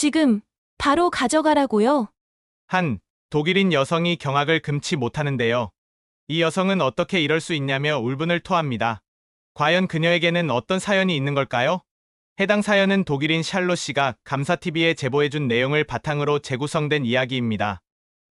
지금 바로 가져가라고요. 한 독일인 여성이 경악을 금치 못하는데요. 이 여성은 어떻게 이럴 수 있냐며 울분을 토합니다. 과연 그녀에게는 어떤 사연이 있는 걸까요? 해당 사연은 독일인 샬롯 씨가 감사TV에 제보해준 내용을 바탕으로 재구성된 이야기입니다.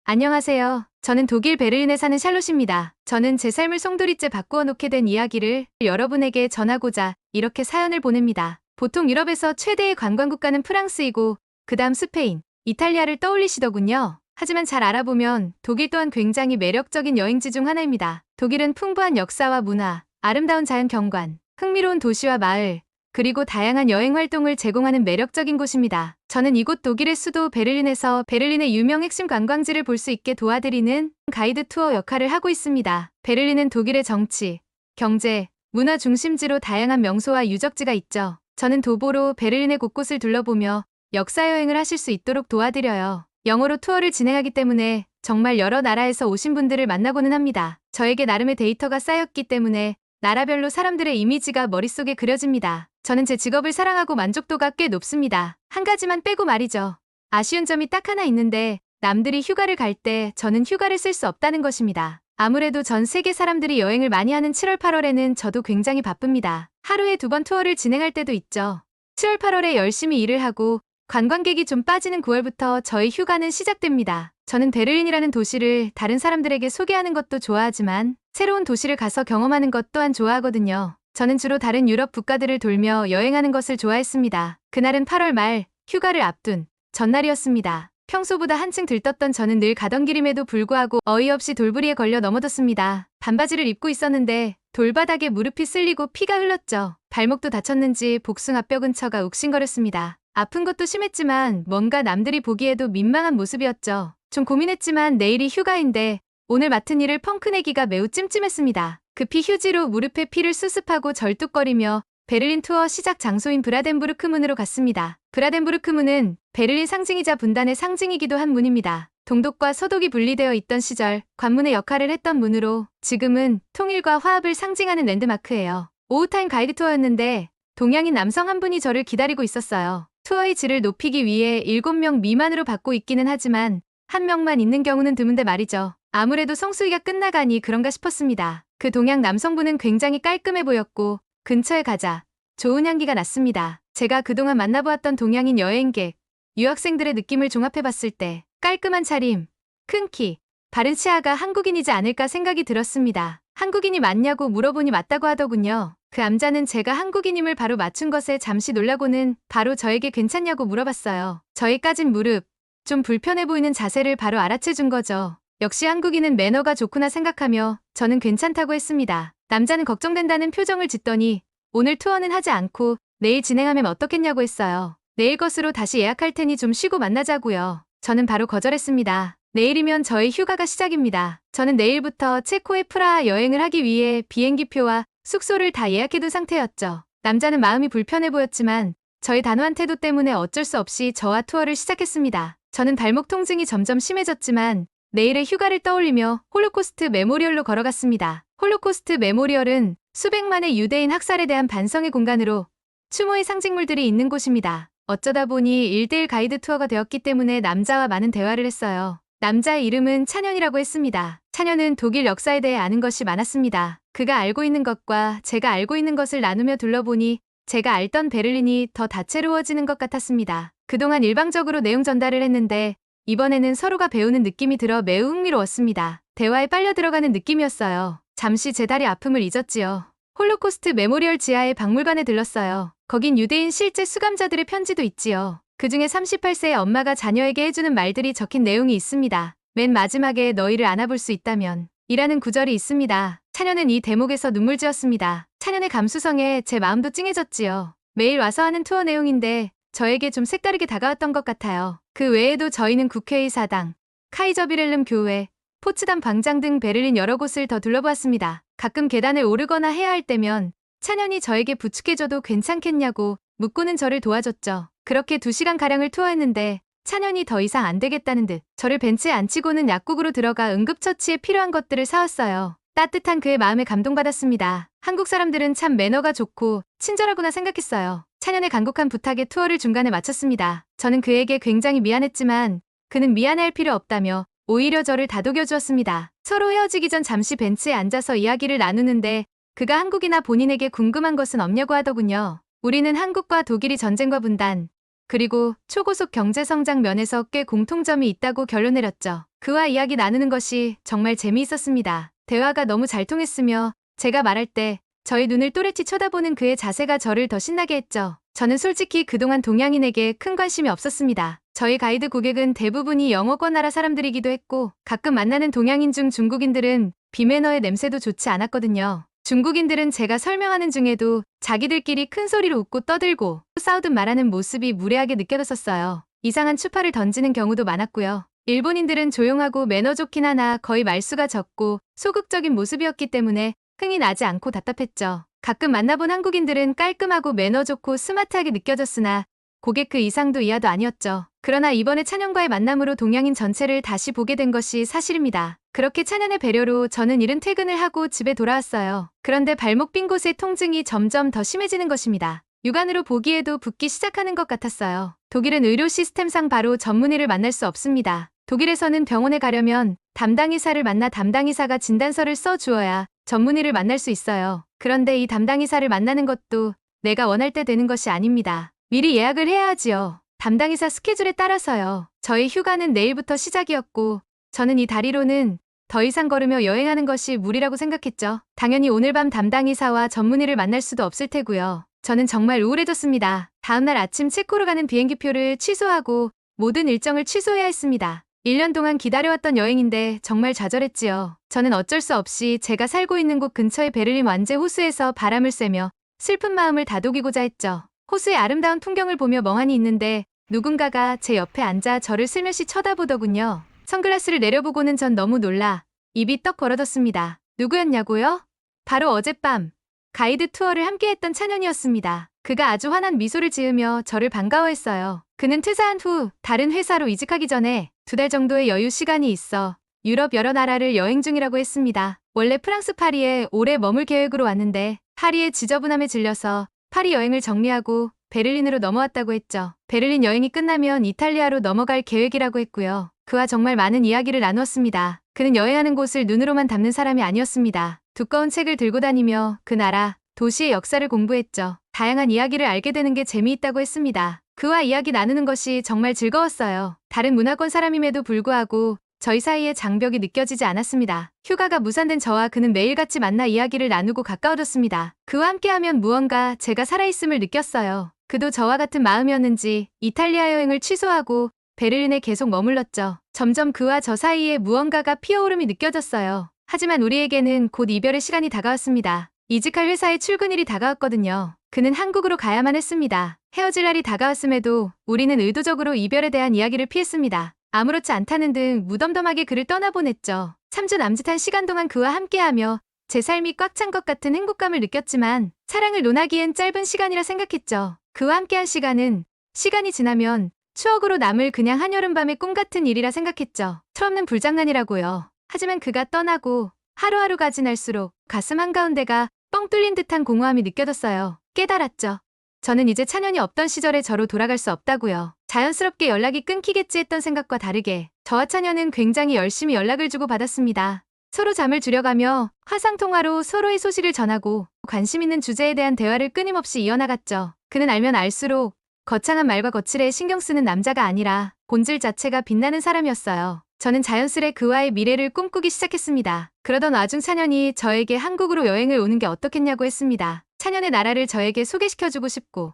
안녕하세요. 저는 독일 베를린에 사는 샬롯입니다. 저는 제 삶을 송두리째 바꾸어 놓게 된 이야기를 여러분에게 전하고자 이렇게 사연을 보냅니다. 보통 유럽에서 최대의 관광 국가는 프랑스이고 그다음 스페인, 이탈리아를 떠올리시더군요. 하지만 잘 알아보면 독일 또한 굉장히 매력적인 여행지 중 하나입니다. 독일은 풍부한 역사와 문화, 아름다운 자연 경관, 흥미로운 도시와 마을, 그리고 다양한 여행 활동을 제공하는 매력적인 곳입니다. 저는 이곳 독일의 수도 베를린에서 베를린의 유명 핵심 관광지를 볼 수 있게 도와드리는 가이드 투어 역할을 하고 있습니다. 베를린은 독일의 정치, 경제, 문화 중심지로 다양한 명소와 유적지가 있죠. 저는 도보로 베를린의 곳곳을 둘러보며 역사 여행을 하실 수 있도록 도와드려요. 영어로 투어를 진행하기 때문에 정말 여러 나라에서 오신 분들을 만나고는 합니다. 저에게 나름의 데이터가 쌓였기 때문에 나라별로 사람들의 이미지가 머릿속에 그려집니다. 저는 제 직업을 사랑하고 만족도가 꽤 높습니다. 한 가지만 빼고 말이죠. 아쉬운 점이 딱 하나 있는데 남들이 휴가를 갈 때 저는 휴가를 쓸 수 없다는 것입니다. 아무래도 전 세계 사람들이 여행을 많이 하는 7월, 8월에는 저도 굉장히 바쁩니다. 하루에 2번 투어를 진행할 때도 있죠. 7월, 8월에 열심히 일을 하고 관광객이 좀 빠지는 9월부터 저의 휴가는 시작됩니다. 저는 베를린이라는 도시를 다른 사람들에게 소개하는 것도 좋아하지만 새로운 도시를 가서 경험하는 것 또한 좋아하거든요. 저는 주로 다른 유럽 국가들을 돌며 여행하는 것을 좋아했습니다. 그날은 8월 말 휴가를 앞둔 전날이었습니다. 평소보다 한층 들떴던 저는 늘 가던 길임에도 불구하고 어이없이 돌부리에 걸려 넘어졌습니다. 반바지를 입고 있었는데 돌바닥에 무릎이 쓸리고 피가 흘렀죠. 발목도 다쳤는지 복숭아 뼈 근처가 욱신거렸습니다. 아픈 것도 심했지만 뭔가 남들이 보기에도 민망한 모습이었죠. 좀 고민했지만 내일이 휴가인데 오늘 맡은 일을 펑크내기가 매우 찜찜했습니다. 급히 휴지로 무릎에 피를 수습하고 절뚝거리며 베를린 투어 시작 장소인 브라덴부르크 문으로 갔습니다. 브라덴부르크 문은 베를린 상징이자 분단의 상징이기도 한 문입니다. 동독과 서독이 분리되어 있던 시절 관문의 역할을 했던 문으로 지금은 통일과 화합을 상징하는 랜드마크예요. 오후타임 가이드 투어였는데 동양인 남성 한 분이 저를 기다리고 있었어요. 투어의 질을 높이기 위해 7명 미만으로 받고 있기는 하지만 한 명만 있는 경우는 드문데 말이죠. 아무래도 성수기가 끝나가니 그런가 싶었습니다. 그 동양 남성분은 굉장히 깔끔해 보였고 근처에 가자 좋은 향기가 났습니다. 제가 그동안 만나보았던 동양인 여행객, 유학생들의 느낌을 종합해봤을 때 깔끔한 차림, 큰 키, 바른 치아가 한국인이지 않을까 생각이 들었습니다. 한국인이 맞냐고 물어보니 맞다고 하더군요. 그 남자는 제가 한국인임을 바로 맞춘 것에 잠시 놀라고는 바로 저에게 괜찮냐고 물어봤어요. 저의 까진 무릎, 좀 불편해 보이는 자세를 바로 알아채준 거죠. 역시 한국인은 매너가 좋구나 생각하며 저는 괜찮다고 했습니다. 남자는 걱정된다는 표정을 짓더니 오늘 투어는 하지 않고 내일 진행하면 어떻겠냐고 했어요. 내일 것으로 다시 예약할 테니 좀 쉬고 만나자고요. 저는 바로 거절했습니다. 내일이면 저의 휴가가 시작입니다. 저는 내일부터 체코의 프라하 여행을 하기 위해 비행기표와 숙소를 다 예약해둔 상태였죠. 남자는 마음이 불편해 보였지만 저의 단호한 태도 때문에 어쩔 수 없이 저와 투어를 시작했습니다. 저는 발목 통증이 점점 심해졌지만 내일의 휴가를 떠올리며 홀로코스트 메모리얼로 걸어갔습니다. 홀로코스트 메모리얼은 수백만의 유대인 학살에 대한 반성의 공간으로 추모의 상징물들이 있는 곳입니다. 어쩌다 보니 1대1 가이드 투어가 되었기 때문에 남자와 많은 대화를 했어요. 남자의 이름은 찬현이라고 했습니다. 찬현은 독일 역사에 대해 아는 것이 많았습니다. 그가 알고 있는 것과 제가 알고 있는 것을 나누며 둘러보니 제가 알던 베를린이 더 다채로워지는 것 같았습니다. 그동안 일방적으로 내용 전달을 했는데 이번에는 서로가 배우는 느낌이 들어 매우 흥미로웠습니다. 대화에 빨려 들어가는 느낌이었어요. 잠시 제 다리 아픔을 잊었지요. 홀로코스트 메모리얼 지하의 박물관에 들렀어요. 거긴 유대인 실제 수감자들의 편지도 있지요. 그중에 38세의 엄마가 자녀에게 해주는 말들이 적힌 내용이 있습니다. 맨 마지막에 너희를 안아볼 수 있다면 이라는 구절이 있습니다. 찬현은 이 대목에서 눈물 지었습니다. 찬현의 감수성에 제 마음도 찡해졌지요. 매일 와서 하는 투어 내용인데 저에게 좀 색다르게 다가왔던 것 같아요. 그 외에도 저희는 국회의 사당, 카이저비렐름 교회, 포츠담 광장 등 베를린 여러 곳을 더 둘러보았습니다. 가끔 계단을 오르거나 해야 할 때면 찬현이 저에게 부축해줘도 괜찮겠냐고 묻고는 저를 도와줬죠. 그렇게 2시간가량을 투어했는데 찬현이 더 이상 안 되겠다는 듯 저를 벤치에 앉히고는 약국으로 들어가 응급처치에 필요한 것들을 사왔어요. 따뜻한 그의 마음에 감동받았습니다. 한국 사람들은 참 매너가 좋고 친절하구나 생각했어요. 찬현의 간곡한 부탁에 투어를 중간에 마쳤습니다. 저는 그에게 굉장히 미안했지만 그는 미안해할 필요 없다며 오히려 저를 다독여 주었습니다. 서로 헤어지기 전 잠시 벤치에 앉아서 이야기를 나누는데 그가 한국이나 본인에게 궁금한 것은 없냐고 하더군요. 우리는 한국과 독일이 전쟁과 분단, 그리고 초고속 경제 성장 면에서 꽤 공통점이 있다고 결론 내렸죠. 그와 이야기 나누는 것이 정말 재미있었습니다. 대화가 너무 잘 통했으며 제가 말할 때 저의 눈을 또렷이 쳐다보는 그의 자세가 저를 더 신나게 했죠. 저는 솔직히 그동안 동양인에게 큰 관심이 없었습니다. 저희 가이드 고객은 대부분이 영어권 나라 사람들이기도 했고 가끔 만나는 동양인 중 중국인들은 비매너의 냄새도 좋지 않았거든요. 중국인들은 제가 설명하는 중에도 자기들끼리 큰 소리로 웃고 떠들고 싸우듯 말하는 모습이 무례하게 느껴졌었어요. 이상한 추파를 던지는 경우도 많았고요. 일본인들은 조용하고 매너 좋긴 하나 거의 말수가 적고 소극적인 모습이었기 때문에 흥이 나지 않고 답답했죠. 가끔 만나본 한국인들은 깔끔하고 매너 좋고 스마트하게 느껴졌으나 고객 그 이상도 이하도 아니었죠. 그러나 이번에 찬현과의 만남으로 동양인 전체를 다시 보게 된 것이 사실입니다. 그렇게 찬현의 배려로 저는 이른 퇴근을 하고 집에 돌아왔어요. 그런데 발목 삔 곳의 통증이 점점 더 심해지는 것입니다. 육안으로 보기에도 붓기 시작하는 것 같았어요. 독일은 의료 시스템상 바로 전문의를 만날 수 없습니다. 독일에서는 병원에 가려면 담당 의사를 만나 담당 의사가 진단서를 써주어야 전문의를 만날 수 있어요. 그런데 이 담당 의사를 만나는 것도 내가 원할 때 되는 것이 아닙니다. 미리 예약을 해야 하지요. 담당 의사 스케줄에 따라서요. 저희 휴가는 내일부터 시작이었고 저는 이 다리로는 더 이상 걸으며 여행하는 것이 무리라고 생각했죠. 당연히 오늘 밤 담당 의사와 전문의를 만날 수도 없을 테고요. 저는 정말 우울해졌습니다. 다음날 아침 체코로 가는 비행기표를 취소하고 모든 일정을 취소해야 했습니다. 1년 동안 기다려왔던 여행인데 정말 좌절했지요. 저는 어쩔 수 없이 제가 살고 있는 곳 근처의 베를린 완제 호수에서 바람을 쐬며 슬픈 마음을 다독이고자 했죠. 호수의 아름다운 풍경을 보며 멍하니 있는데 누군가가 제 옆에 앉아 저를 슬며시 쳐다보더군요. 선글라스를 내려보고는 전 너무 놀라 입이 떡 벌어졌습니다. 누구였냐고요? 바로 어젯밤 가이드 투어를 함께했던 찬현이었습니다. 그가 아주 환한 미소를 지으며 저를 반가워했어요. 그는 퇴사한 후 다른 회사로 이직하기 전에 2달 정도의 여유 시간이 있어 유럽 여러 나라를 여행 중이라고 했습니다. 원래 프랑스 파리에 오래 머물 계획으로 왔는데 파리의 지저분함에 질려서 파리 여행을 정리하고 베를린으로 넘어왔다고 했죠. 베를린 여행이 끝나면 이탈리아로 넘어갈 계획이라고 했고요. 그와 정말 많은 이야기를 나누었습니다. 그는 여행하는 곳을 눈으로만 담는 사람이 아니었습니다. 두꺼운 책을 들고 다니며 그 나라, 도시의 역사를 공부했죠. 다양한 이야기를 알게 되는 게 재미있다고 했습니다. 그와 이야기 나누는 것이 정말 즐거웠어요. 다른 문화권 사람임에도 불구하고 저희 사이에 장벽이 느껴지지 않았습니다. 휴가가 무산된 저와 그는 매일같이 만나 이야기를 나누고 가까워졌습니다. 그와 함께하면 무언가 제가 살아있음을 느꼈어요. 그도 저와 같은 마음이었는지 이탈리아 여행을 취소하고 베를린에 계속 머물렀죠. 점점 그와 저 사이에 무언가가 피어오름이 느껴졌어요. 하지만 우리에게는 곧 이별의 시간이 다가왔습니다. 이직할 회사에 출근일이 다가왔거든요. 그는 한국으로 가야만 했습니다. 헤어질 날이 다가왔음에도 우리는 의도적으로 이별에 대한 이야기를 피했습니다. 아무렇지 않다는 등 무덤덤하게 그를 떠나보냈죠. 3주 남짓한 시간 동안 그와 함께하며 제 삶이 꽉 찬 것 같은 행복감을 느꼈지만 사랑을 논하기엔 짧은 시간이라 생각했죠. 그와 함께한 시간은 시간이 지나면 추억으로 남을 그냥 한여름밤의 꿈 같은 일이라 생각했죠. 철없는 불장난이라고요. 하지만 그가 떠나고 하루하루가 지날수록 가슴 한가운데가 뻥 뚫린 듯한 공허함이 느껴졌어요. 깨달았죠. 저는 이제 찬현이 없던 시절의 저로 돌아갈 수 없다고요. 자연스럽게 연락이 끊기겠지 했던 생각과 다르게 저와 찬현은 굉장히 열심히 연락을 주고 받았습니다. 서로 잠을 줄여가며 화상통화로 서로의 소식을 전하고 관심 있는 주제에 대한 대화를 끊임없이 이어나갔죠. 그는 알면 알수록 거창한 말과 거칠에 신경 쓰는 남자가 아니라 본질 자체가 빛나는 사람이었어요. 저는 자연스레 그와의 미래를 꿈꾸기 시작했습니다. 그러던 와중 찬현이 저에게 한국으로 여행을 오는 게 어떻겠냐고 했습니다. 찬현의 나라를 저에게 소개시켜주고 싶고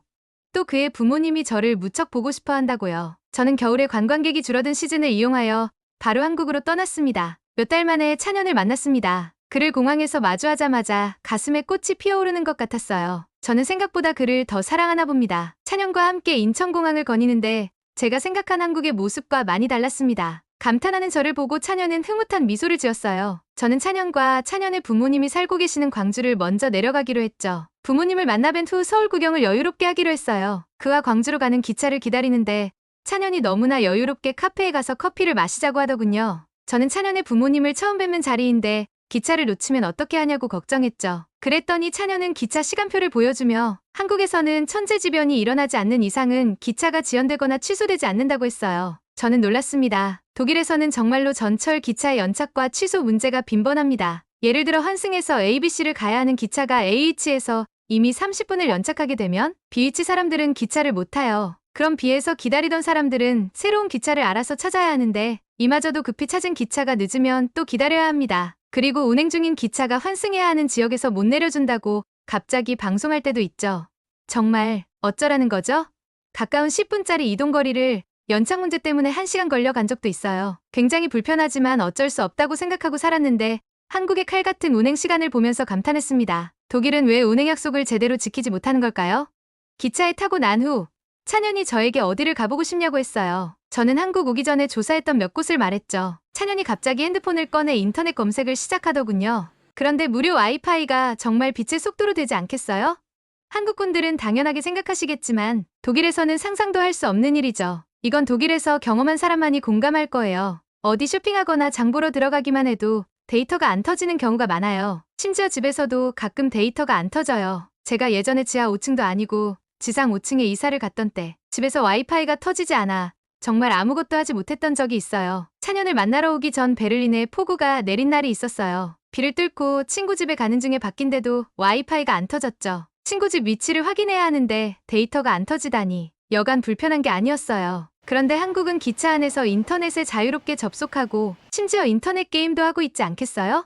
또 그의 부모님이 저를 무척 보고 싶어 한다고요. 저는 겨울에 관광객이 줄어든 시즌을 이용하여 바로 한국으로 떠났습니다. 몇 달 만에 찬현을 만났습니다. 그를 공항에서 마주하자마자 가슴에 꽃이 피어오르는 것 같았어요. 저는 생각보다 그를 더 사랑하나 봅니다. 찬현과 함께 인천공항을 거니는데 제가 생각한 한국의 모습과 많이 달랐습니다. 감탄하는 저를 보고 찬현은 흐뭇한 미소를 지었어요. 저는 찬현과 찬현의 부모님이 살고 계시는 광주를 먼저 내려가기로 했죠. 부모님을 만나 뵌 후 서울 구경을 여유롭게 하기로 했어요. 그와 광주로 가는 기차를 기다리는데 찬현이 너무나 여유롭게 카페에 가서 커피를 마시자고 하더군요. 저는 찬현의 부모님을 처음 뵙는 자리인데 기차를 놓치면 어떻게 하냐고 걱정했죠. 그랬더니 차녀는 기차 시간표를 보여주며 한국에서는 천재지변이 일어나지 않는 이상은 기차가 지연되거나 취소되지 않는다고 했어요. 저는 놀랐습니다. 독일에서는 정말로 전철 기차의 연착과 취소 문제가 빈번합니다. 예를 들어 환승에서 ABC를 가야 하는 기차가 A위치에서 이미 30분을 연착하게 되면 B위치 사람들은 기차를 못 타요. 그럼 B에서 기다리던 사람들은 새로운 기차를 알아서 찾아야 하는데 이마저도 급히 찾은 기차가 늦으면 또 기다려야 합니다. 그리고 운행 중인 기차가 환승해야 하는 지역에서 못 내려준다고 갑자기 방송할 때도 있죠. 정말 어쩌라는 거죠? 가까운 10분짜리 이동거리를 연착 문제 때문에 1시간 걸려 간 적도 있어요. 굉장히 불편하지만 어쩔 수 없다고 생각하고 살았는데 한국의 칼 같은 운행 시간을 보면서 감탄했습니다. 독일은 왜 운행 약속을 제대로 지키지 못하는 걸까요? 기차에 타고 난 후 찬현이 저에게 어디를 가보고 싶냐고 했어요. 저는 한국 오기 전에 조사했던 몇 곳을 말했죠. 찬현이 갑자기 핸드폰을 꺼내 인터넷 검색을 시작하더군요. 그런데 무료 와이파이가 정말 빛의 속도로 되지 않겠어요? 한국분들은 당연하게 생각하시겠지만 독일에서는 상상도 할 수 없는 일이죠. 이건 독일에서 경험한 사람만이 공감할 거예요. 어디 쇼핑하거나 장 보러 들어가기만 해도 데이터가 안 터지는 경우가 많아요. 심지어 집에서도 가끔 데이터가 안 터져요. 제가 예전에 지하 5층도 아니고 지상 5층에 이사를 갔던 때 집에서 와이파이가 터지지 않아 정말 아무것도 하지 못했던 적이 있어요. 찬현을 만나러 오기 전 베를린에 폭우가 내린 날이 있었어요. 비를 뚫고 친구 집에 가는 중에 바뀐데도 와이파이가 안 터졌죠. 친구 집 위치를 확인해야 하는데 데이터가 안 터지다니 여간 불편한 게 아니었어요. 그런데 한국은 기차 안에서 인터넷에 자유롭게 접속하고 심지어 인터넷 게임도 하고 있지 않겠어요?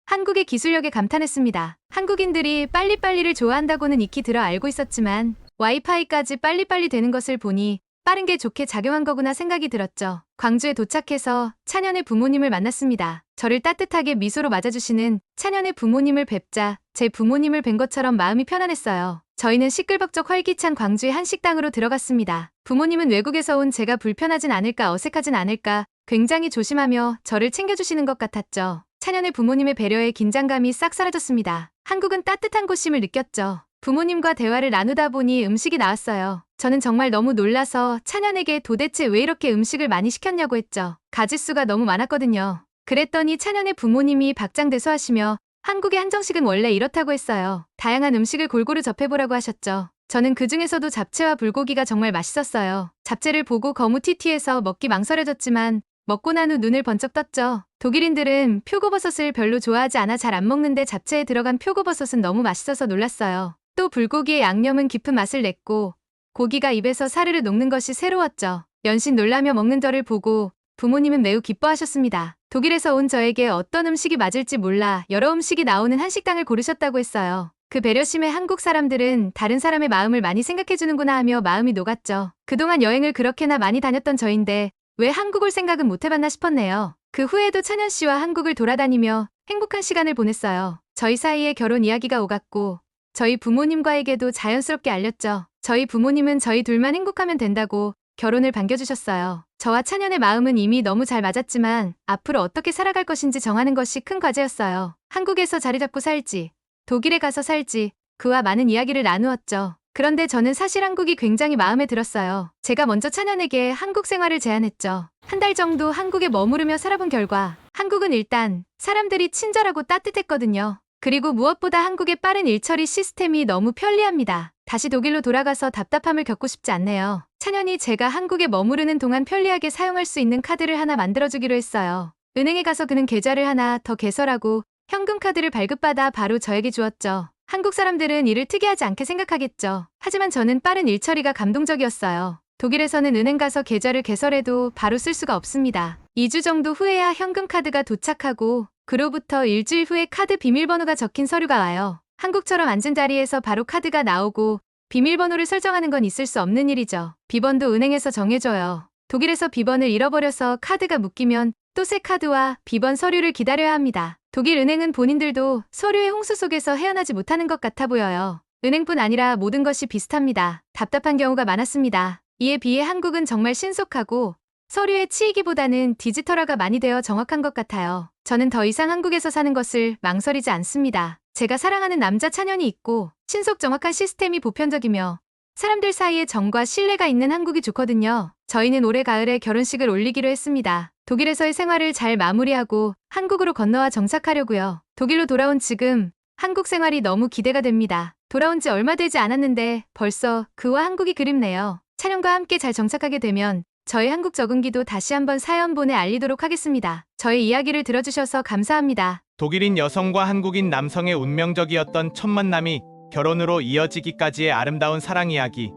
한국의 기술력에 감탄했습니다. 한국인들이 빨리빨리를 좋아한다고는 익히 들어 알고 있었지만 와이파이까지 빨리빨리 되는 것을 보니 빠른 게 좋게 작용한 거구나 생각이 들었죠. 광주에 도착해서 찬현의 부모님을 만났습니다. 저를 따뜻하게 미소로 맞아주시는 찬현의 부모님을 뵙자 제 부모님을 뵌 것처럼 마음이 편안했어요. 저희는 시끌벅적 활기찬 광주의 한 식당으로 들어갔습니다. 부모님은 외국에서 온 제가 불편하진 않을까 어색하진 않을까 굉장히 조심하며 저를 챙겨주시는 것 같았죠. 찬현의 부모님의 배려에 긴장감이 싹 사라졌습니다. 한국은 따뜻한 곳임을 느꼈죠. 부모님과 대화를 나누다 보니 음식이 나왔어요. 저는 정말 너무 놀라서 찬현에게 도대체 왜 이렇게 음식을 많이 시켰냐고 했죠. 가짓수가 너무 많았거든요. 그랬더니 찬현의 부모님이 박장대소하시며 한국의 한정식은 원래 이렇다고 했어요. 다양한 음식을 골고루 접해보라고 하셨죠. 저는 그 중에서도 잡채와 불고기가 정말 맛있었어요. 잡채를 보고 거무튀튀해서 먹기 망설여졌지만 먹고 난 후 눈을 번쩍 떴죠. 독일인들은 표고버섯을 별로 좋아하지 않아 잘 안 먹는데 잡채에 들어간 표고버섯은 너무 맛있어서 놀랐어요. 또 불고기의 양념은 깊은 맛을 냈고 고기가 입에서 사르르 녹는 것이 새로웠죠. 연신 놀라며 먹는 저를 보고 부모님은 매우 기뻐하셨습니다. 독일에서 온 저에게 어떤 음식이 맞을지 몰라 여러 음식이 나오는 한식당을 고르셨다고 했어요. 그 배려심에 한국 사람들은 다른 사람의 마음을 많이 생각해주는구나 하며 마음이 녹았죠. 그동안 여행을 그렇게나 많이 다녔던 저인데 왜 한국 올 생각은 못 해봤나 싶었네요. 그 후에도 찬현 씨와 한국을 돌아다니며 행복한 시간을 보냈어요. 저희 사이에 결혼 이야기가 오갔고 저희 부모님과에게도 자연스럽게 알렸죠. 저희 부모님은 저희 둘만 행복하면 된다고 결혼을 반겨주셨어요. 저와 찬현의 마음은 이미 너무 잘 맞았지만 앞으로 어떻게 살아갈 것인지 정하는 것이 큰 과제였어요. 한국에서 자리 잡고 살지, 독일에 가서 살지, 그와 많은 이야기를 나누었죠. 그런데 저는 사실 한국이 굉장히 마음에 들었어요. 제가 먼저 찬현에게 한국 생활을 제안했죠. 한 달 정도 한국에 머무르며 살아본 결과 한국은 일단 사람들이 친절하고 따뜻했거든요. 그리고 무엇보다 한국의 빠른 일처리 시스템이 너무 편리합니다. 다시 독일로 돌아가서 답답함을 겪고 싶지 않네요. 찬현이 제가 한국에 머무르는 동안 편리하게 사용할 수 있는 카드를 하나 만들어주기로 했어요. 은행에 가서 그는 계좌를 하나 더 개설하고 현금 카드를 발급받아 바로 저에게 주었죠. 한국 사람들은 이를 특이하지 않게 생각하겠죠. 하지만 저는 빠른 일처리가 감동적이었어요. 독일에서는 은행 가서 계좌를 개설해도 바로 쓸 수가 없습니다. 2주 정도 후에야 현금 카드가 도착하고 그로부터 일주일 후에 카드 비밀번호가 적힌 서류가 와요. 한국처럼 앉은 자리에서 바로 카드가 나오고 비밀번호를 설정하는 건 있을 수 없는 일이죠. 비번도 은행에서 정해줘요. 독일에서 비번을 잃어버려서 카드가 묶이면 또 새 카드와 비번 서류를 기다려야 합니다. 독일 은행은 본인들도 서류의 홍수 속에서 헤어나지 못하는 것 같아 보여요. 은행뿐 아니라 모든 것이 비슷합니다. 답답한 경우가 많았습니다. 이에 비해 한국은 정말 신속하고 서류에 치이기보다는 디지털화가 많이 되어 정확한 것 같아요. 저는 더 이상 한국에서 사는 것을 망설이지 않습니다. 제가 사랑하는 남자 찬현이 있고 신속 정확한 시스템이 보편적이며 사람들 사이에 정과 신뢰가 있는 한국이 좋거든요. 저희는 올해 가을에 결혼식을 올리기로 했습니다. 독일에서의 생활을 잘 마무리하고 한국으로 건너와 정착하려고요. 독일로 돌아온 지금 한국 생활이 너무 기대가 됩니다. 돌아온 지 얼마 되지 않았는데 벌써 그와 한국이 그립네요. 촬영과 함께 잘 정착하게 되면 저의 한국 적응기도 다시 한번 사연 보내 알리도록 하겠습니다. 저의 이야기를 들어주셔서 감사합니다. 독일인 여성과 한국인 남성의 운명적이었던 첫 만남이 결혼으로 이어지기까지의 아름다운 사랑 이야기.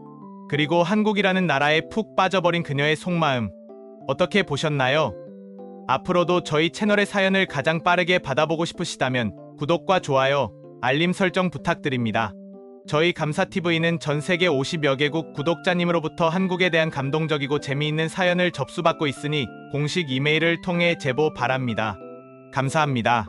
그리고 한국이라는 나라에 푹 빠져버린 그녀의 속마음. 어떻게 보셨나요? 앞으로도 저희 채널의 사연을 가장 빠르게 받아보고 싶으시다면 구독과 좋아요, 알림 설정 부탁드립니다. 저희 감사TV는 전 세계 50여 개국 구독자님으로부터 한국에 대한 감동적이고 재미있는 사연을 접수받고 있으니 공식 이메일을 통해 제보 바랍니다. 감사합니다.